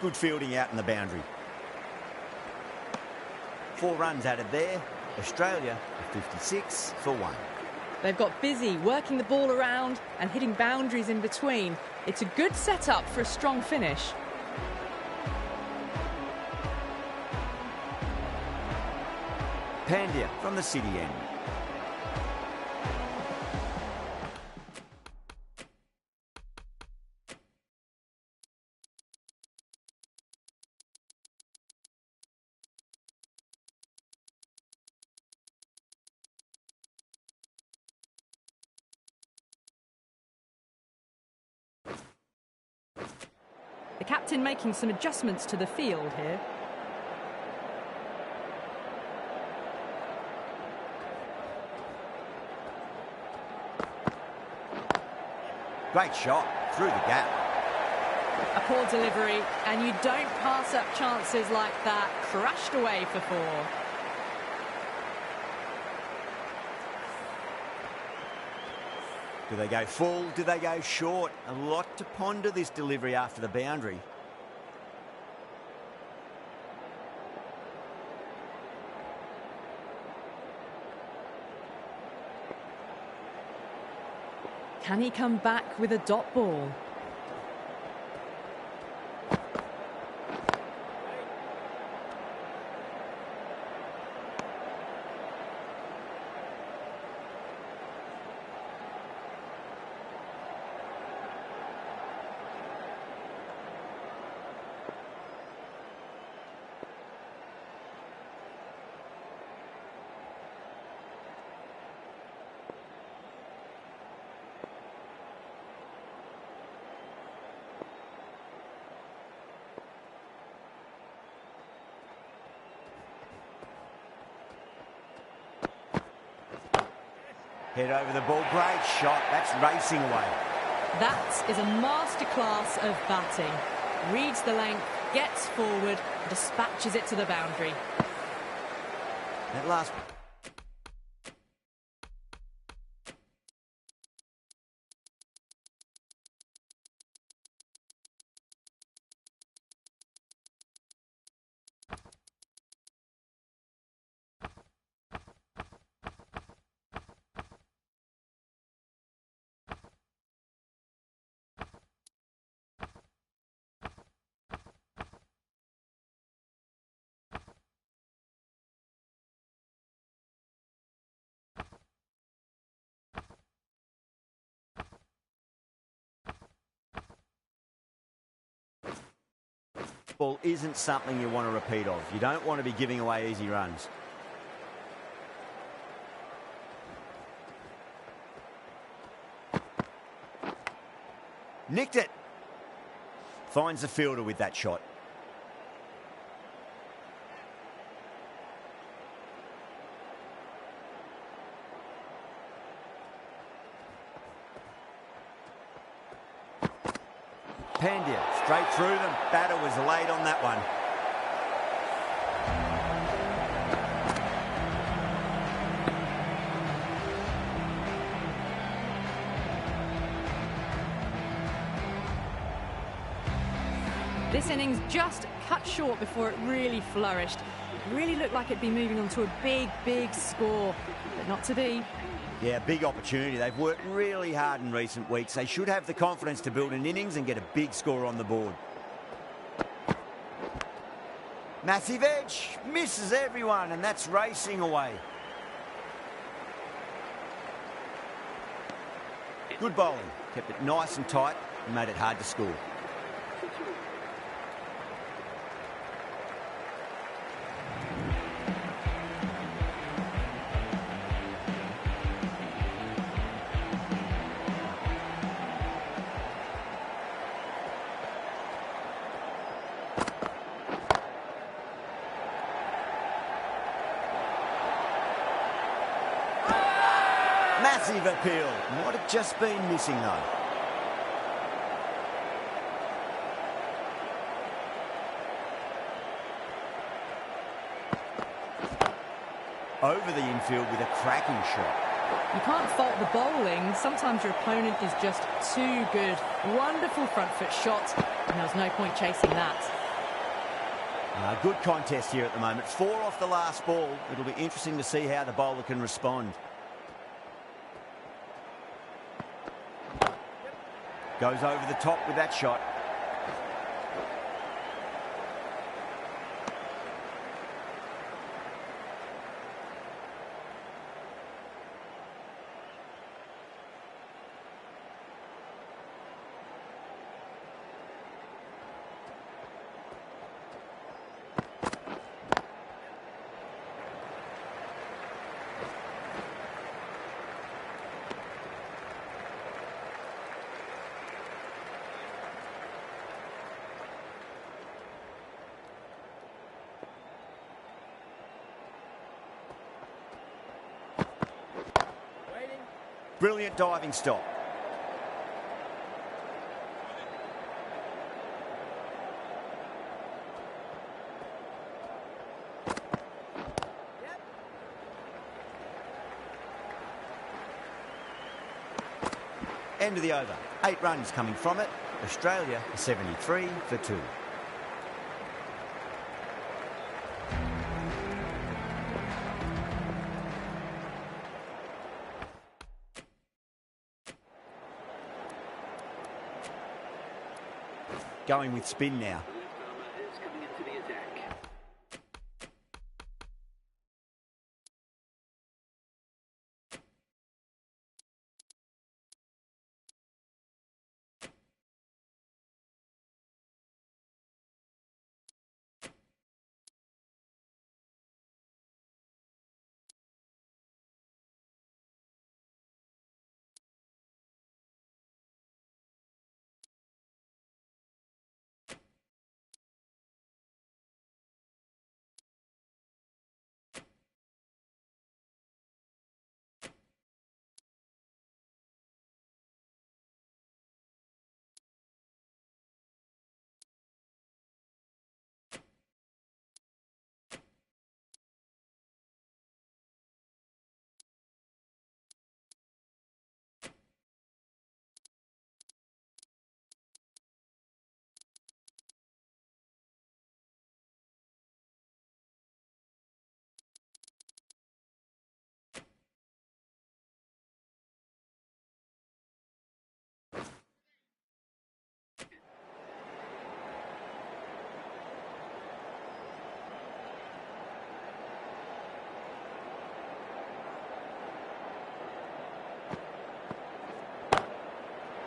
good fielding out in the boundary. 4 runs added there. Australia are 56 for 1. They've got busy working the ball around and hitting boundaries in between. It's a good setup for a strong finish. Pandya from the city end. The captain making some adjustments to the field here. Great shot through the gap. A poor delivery, and you don't pass up chances like that. Crushed away for 4. Do they go full? Do they go short? A lot to ponder this delivery after the boundary. Can he come back with a dot ball? Head over the ball, great shot, that's racing away. That is a masterclass of batting. Reads the length, gets forward, dispatches it to the boundary. That last... ball isn't something you want to repeat of. You don't want to be giving away easy runs. Nicked it. Finds the fielder with that shot. Pandya straight through them. Batter was late on that one. This innings just cut short before it really flourished. It really looked like it'd be moving on to a big, big score, but not to be. Yeah, big opportunity. They've worked really hard in recent weeks. They should have the confidence to build an innings and get a big score on the board. Massive edge, misses everyone, and that's racing away. Good bowling, kept it nice and tight and made it hard to score. Massive appeal. Might have just been missing though. Over the infield with a cracking shot. You can't fault the bowling. Sometimes your opponent is just too good. Wonderful front foot shot, and there was no point chasing that. Good contest here at the moment. 4 off the last ball. It'll be interesting to see how the bowler can respond. Goes over the top with that shot. Brilliant diving stop. End of the over. 8 runs coming from it. Australia 73 for 2. Going with spin now.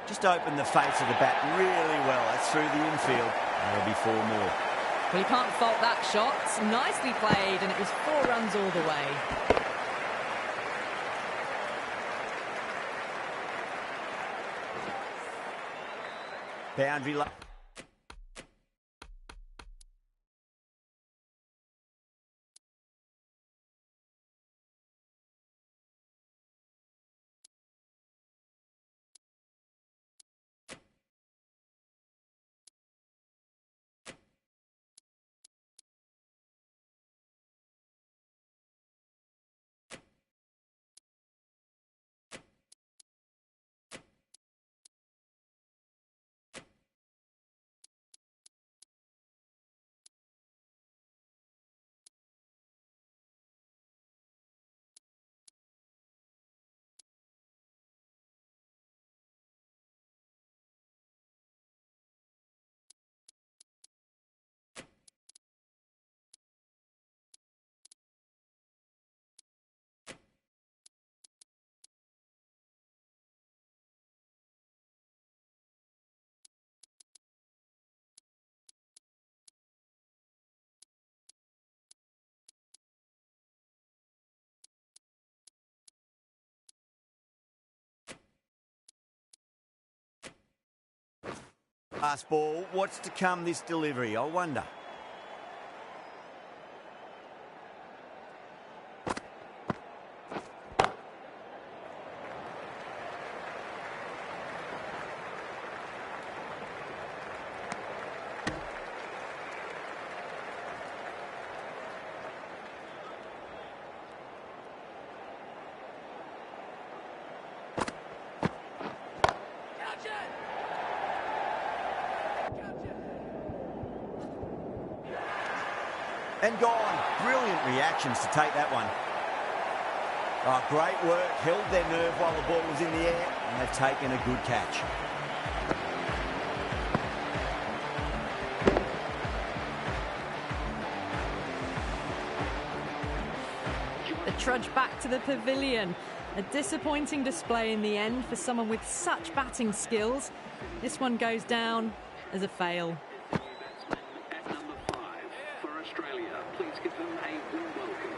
Just opened the face of the bat really well. That's through the infield. There'll be 4 more. Well, you can't fault that shot. Nicely played, and it was 4 runs all the way. Boundary line. Last ball. What's to come this delivery? I wonder. And gone. Brilliant reactions to take that one. Oh, great work. Held their nerve while the ball was in the air, and they've taken a good catch. The trudge back to the pavilion. A disappointing display in the end for someone with such batting skills. This one goes down as a fail. At number 5 for Australia, please give them a warm welcome.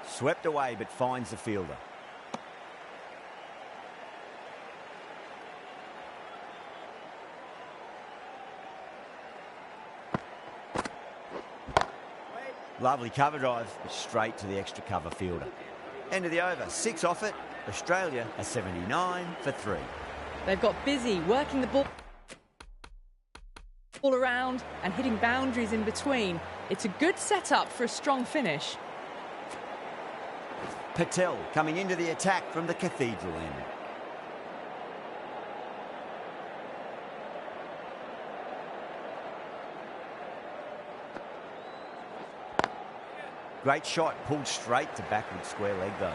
Swept away, but finds the fielder. Lovely cover drive, straight to the extra cover fielder. End of the over, 6 off it. Australia are 79 for 3. They've got busy working the ball around and hitting boundaries in between. It's a good setup for a strong finish. Patel coming into the attack from the cathedral end. Great shot, pulled straight to backward square leg though.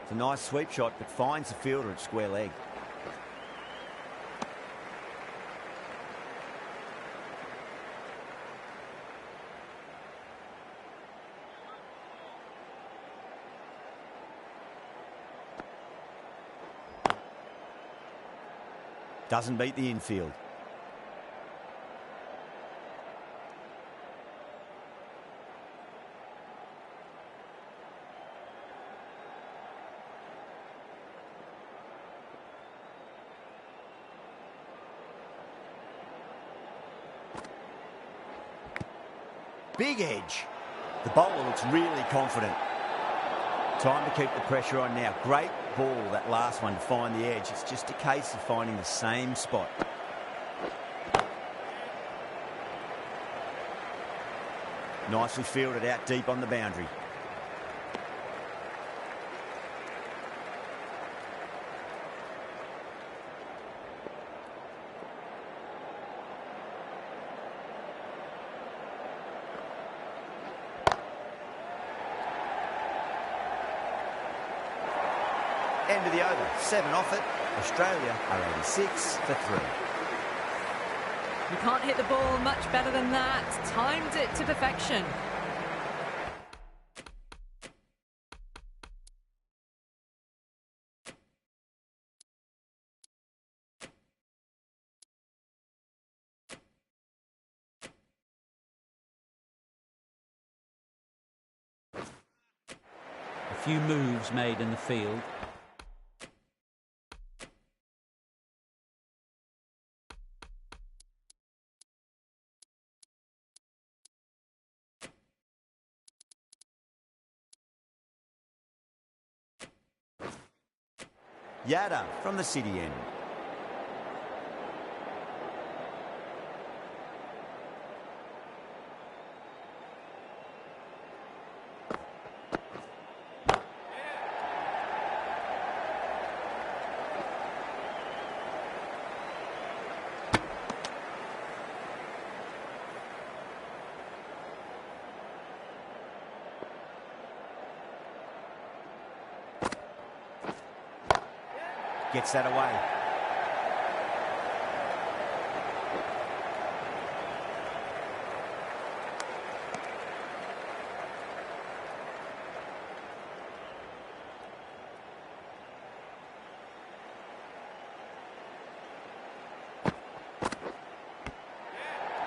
It's a nice sweep shot, but finds the fielder at square leg. Doesn't beat the infield. Big edge. The bowler looks really confident. Time to keep the pressure on now. Great ball, that last one, to find the edge. It's just a case of finding the same spot. Nicely fielded out deep on the boundary. End of the over, 7 off it. Australia are 86 for 3. You can't hit the ball much better than that. Timed it to perfection. A few moves made in the field. Yada from the city end. Gets that away.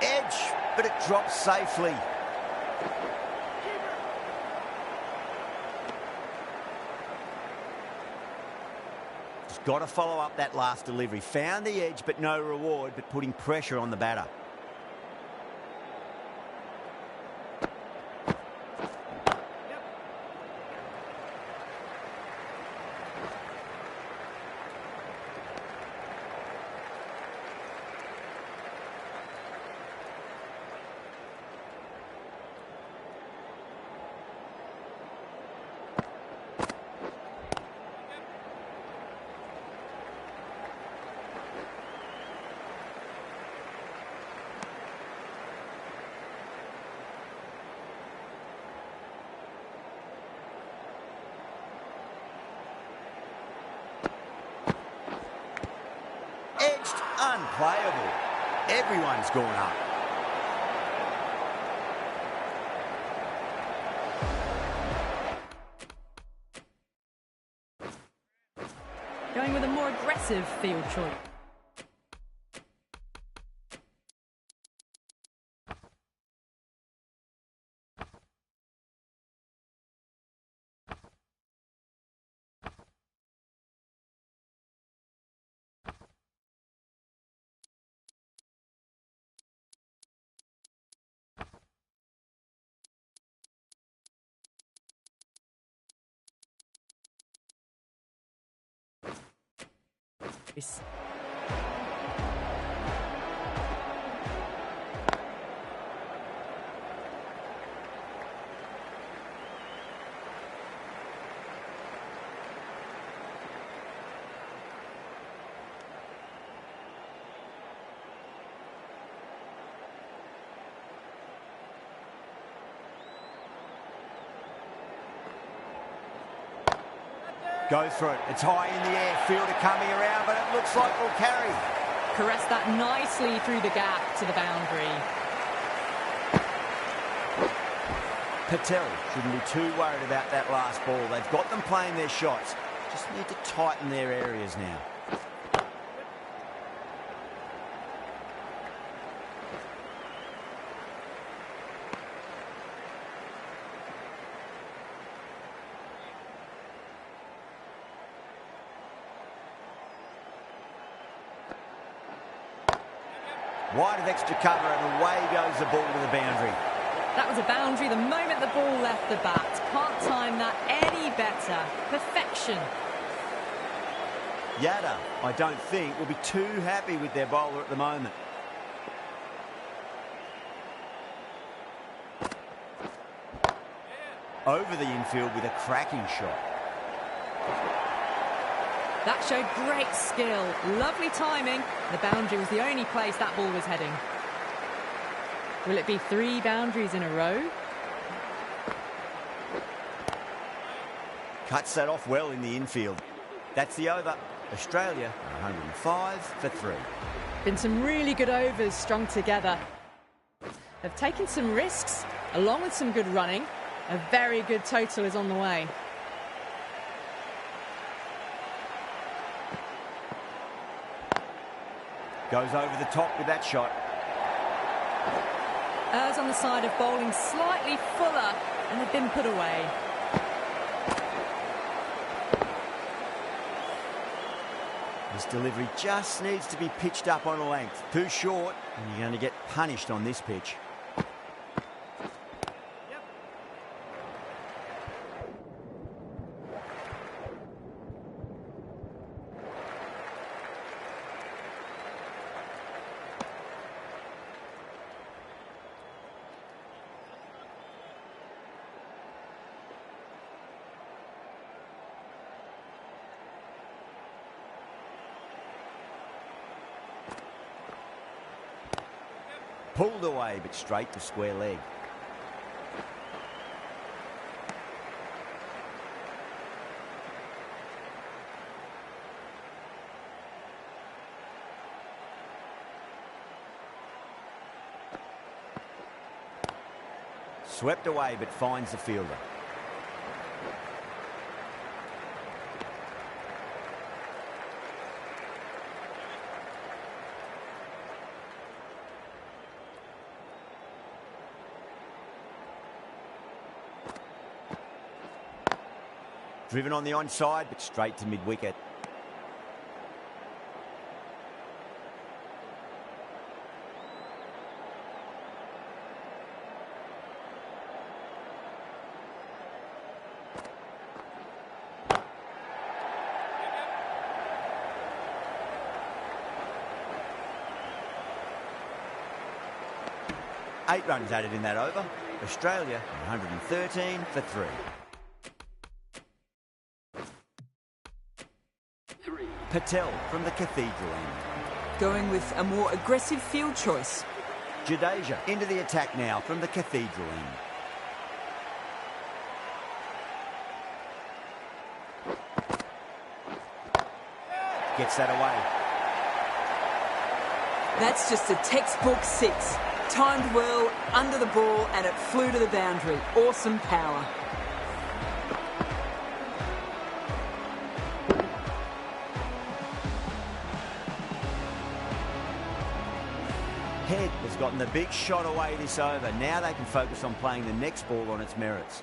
Edge, but it drops safely. Got to follow up that last delivery. Found the edge, but no reward, but putting pressure on the batter. unplayable. Everyone's gone up. Going with a more aggressive field choice. Go for it. It's high in the air. Fielder coming around, but it looks like we'll carry. Caressed that nicely through the gap to the boundary. Patel shouldn't be too worried about that last ball. They've got them playing their shots. Just need to tighten their areas now. Wide of extra cover and away goes the ball to the boundary. That was a boundary the moment the ball left the bat. Can't time that any better. Perfection. Yada, I don't think, will be too happy with their bowler at the moment. Over the infield with a cracking shot. That showed great skill. Lovely timing. The boundary was the only place that ball was heading. Will it be 3 boundaries in a row? Cuts that off well in the infield. That's the over. Australia, 105 for 3. Been some really good overs strung together. They've taken some risks, along with some good running. A very good total is on the way. Goes over the top with that shot. Errs on the side of bowling slightly fuller, and they've been put away. This delivery just needs to be pitched up on a length. Too short, and you're going to get punished on this pitch. Pulled away, but straight to square leg. Swept away, but finds the fielder. Driven on the onside, but straight to mid-wicket. Eight runs added in that over. Australia, 113 for 3. Patel from the Cathedral end. Going with a more aggressive field choice. Jadeja into the attack now from the Cathedral end. Gets that away. That's just a textbook 6. Timed well, under the ball, and it flew to the boundary. Awesome power. Head has gotten the big shot away this over. Now they can focus on playing the next ball on its merits.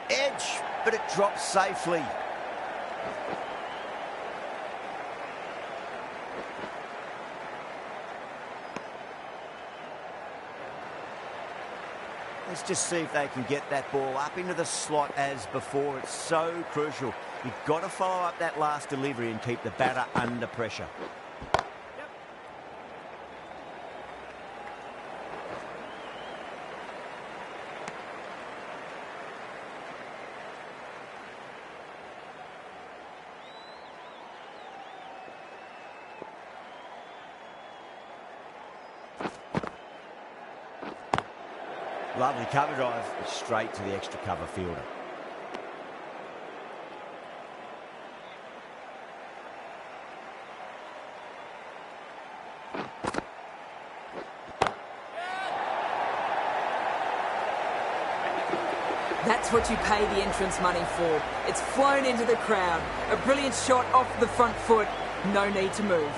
Edge, but it drops safely. Let's just see if they can get that ball up into the slot as before. It's so crucial. You've got to follow up that last delivery and keep the batter under pressure. Lovely cover drive, straight to the extra cover fielder. That's what you pay the entrance money for. It's flown into the crowd. A brilliant shot off the front foot. No need to move.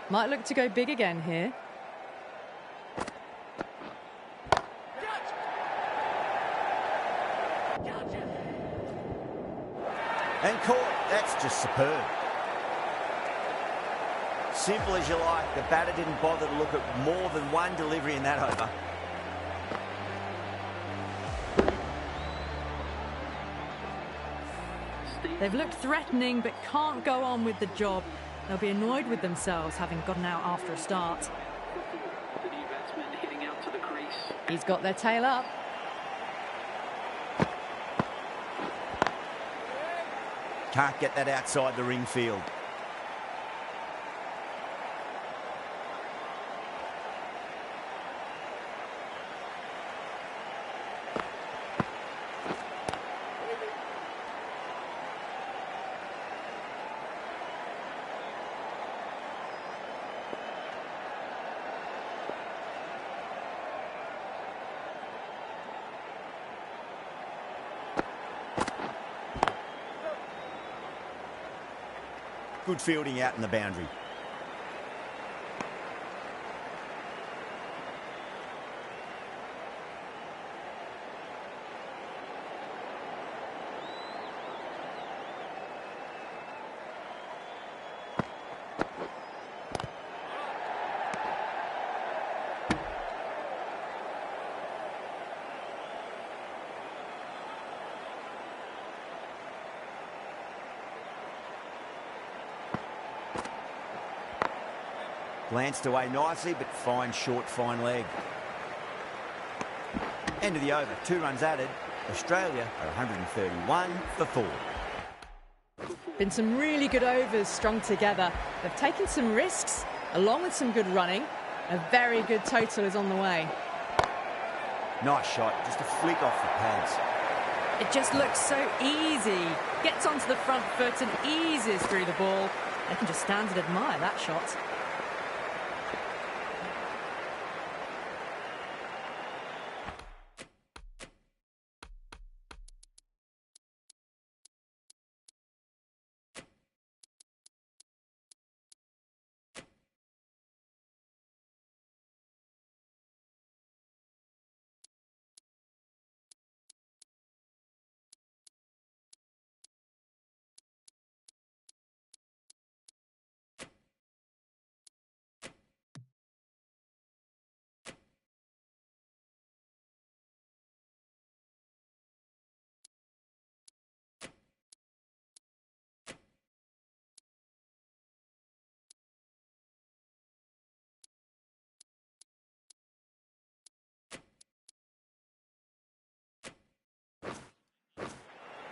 Might look to go big again here. And caught. That's just superb. Simple as you like. The batter didn't bother to look at more than one delivery in that over. They've looked threatening but can't go on with the job. They'll be annoyed with themselves having gotten out after a start. The new batsman heading out to the crease. He's got their tail up. Can't get that outside the ring field. Good fielding out in the boundary. Glanced away nicely, but fine short, fine leg. End of the over. 2 runs added. Australia are 131 for 4. Been some really good overs strung together. They've taken some risks, along with some good running. A very good total is on the way. Nice shot. Just a flick off the pads. It just looks so easy. Gets onto the front foot and eases through the ball. They can just stand and admire that shot.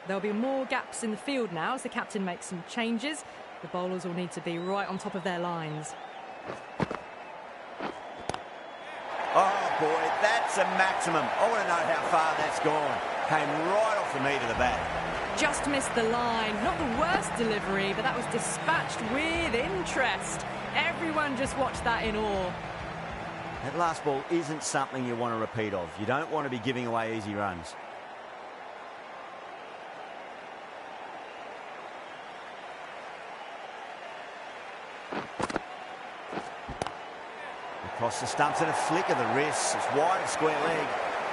There'll be more gaps in the field now as the captain makes some changes. The bowlers will need to be right on top of their lines. Oh boy, that's a maximum. I want to know how far that's gone. Came right off the meat of the bat. Just missed the line. Not the worst delivery, but that was dispatched with interest. Everyone just watched that in awe. That last ball isn't something you want to repeat of. You don't want to be giving away easy runs. Across the stumps and a flick of the wrist. It's wide of square leg.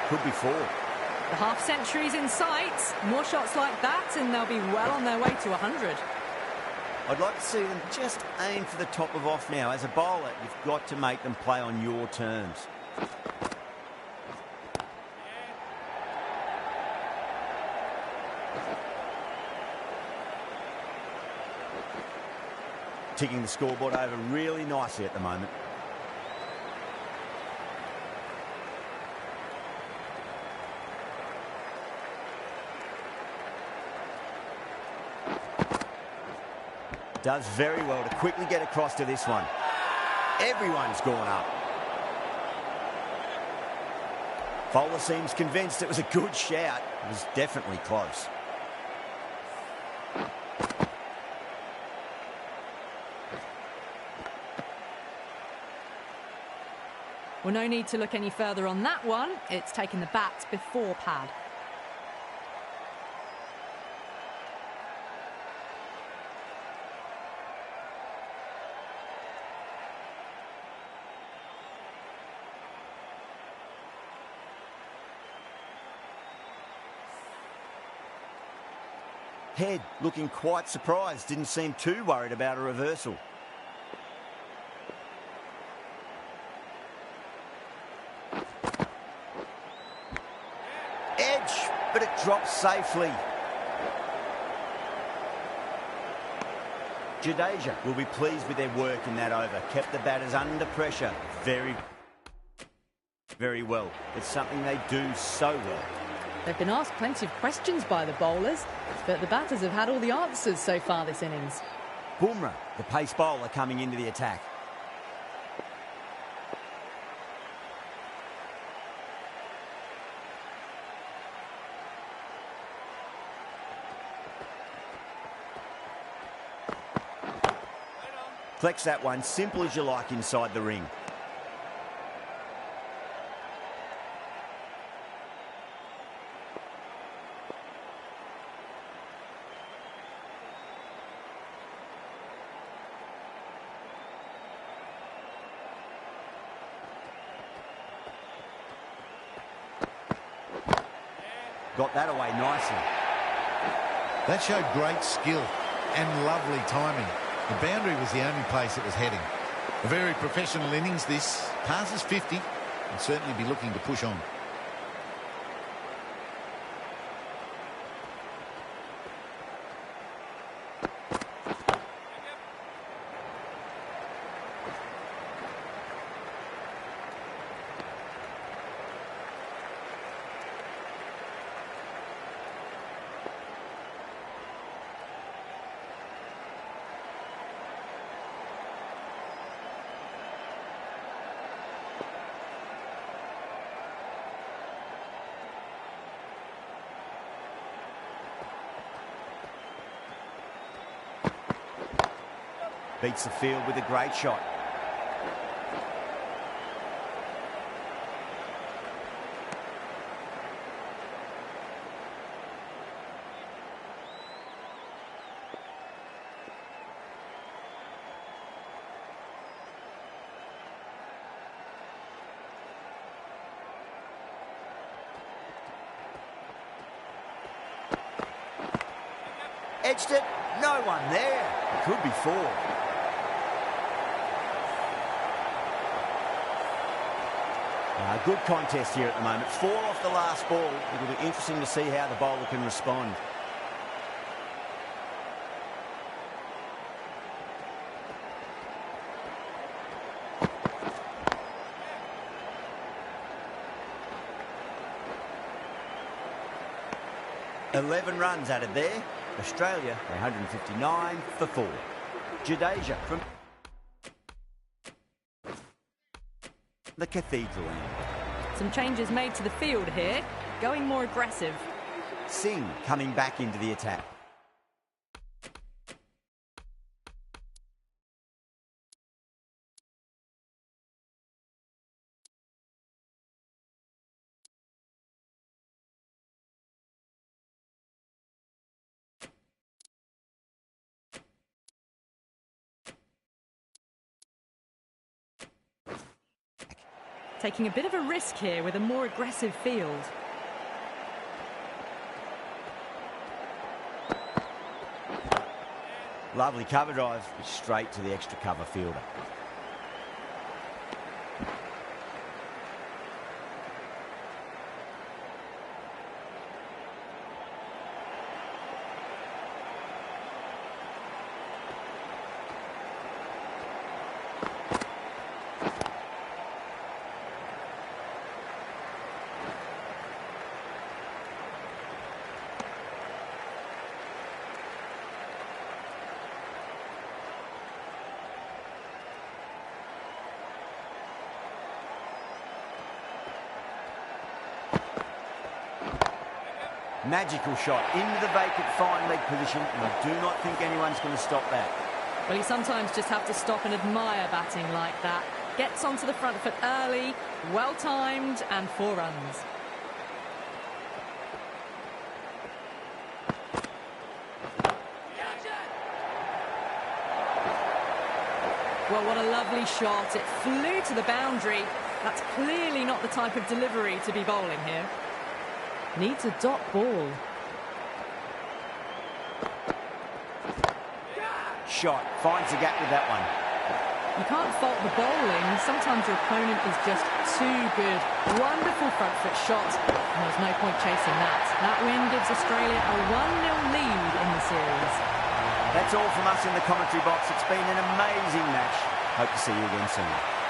Could be 4. The half-century's in sight. More shots like that and they'll be well on their way to 100. I'd like to see them just aim for the top of off now. As a bowler, you've got to make them play on your terms. Ticking the scoreboard over really nicely at the moment. Does very well to quickly get across to this one. Everyone's gone up. Bowler seems convinced it was a good shout. It was definitely close. Well, no need to look any further on that one. It's taken the bat before pad. Head looking quite surprised, didn't seem too worried about a reversal. Edge, but it drops safely. Jadeja will be pleased with their work in that over. Kept the batters under pressure very, very well. It's something they do so well. They've been asked plenty of questions by the bowlers, but the batters have had all the answers so far this innings. Bumrah, the pace bowler, coming into the attack. Flex that one, simple as you like inside the ring. Got that away nicely. That showed great skill and lovely timing. The boundary was the only place it was heading. A very professional innings this. Passes 50 and certainly be looking to push on. Beats the field with a great shot. Edged it. No one there. It could be 4. Good contest here at the moment. 4 off the last ball. It'll be interesting to see how the bowler can respond. 11 runs added there. Australia 159 for 4. Jadeja from the Cathedral end. Some changes made to the field here, going more aggressive. Singh coming back into the attack. Taking a bit of a risk here with a more aggressive field. Lovely cover drive, straight to the extra cover fielder. Magical shot into the vacant fine leg position, and I do not think anyone's going to stop that. Well, you sometimes just have to stop and admire batting like that. Gets onto the front foot early, well-timed, and 4 runs. Well, what a lovely shot. It flew to the boundary. That's clearly not the type of delivery to be bowling here. Needs a dot ball. Shot, finds the gap with that one. You can't fault the bowling. Sometimes your opponent is just too good. Wonderful front foot shot, and there's no point chasing that. That win gives Australia a 1-0 lead in the series. That's all from us in the commentary box. It's been an amazing match. Hope to see you again soon.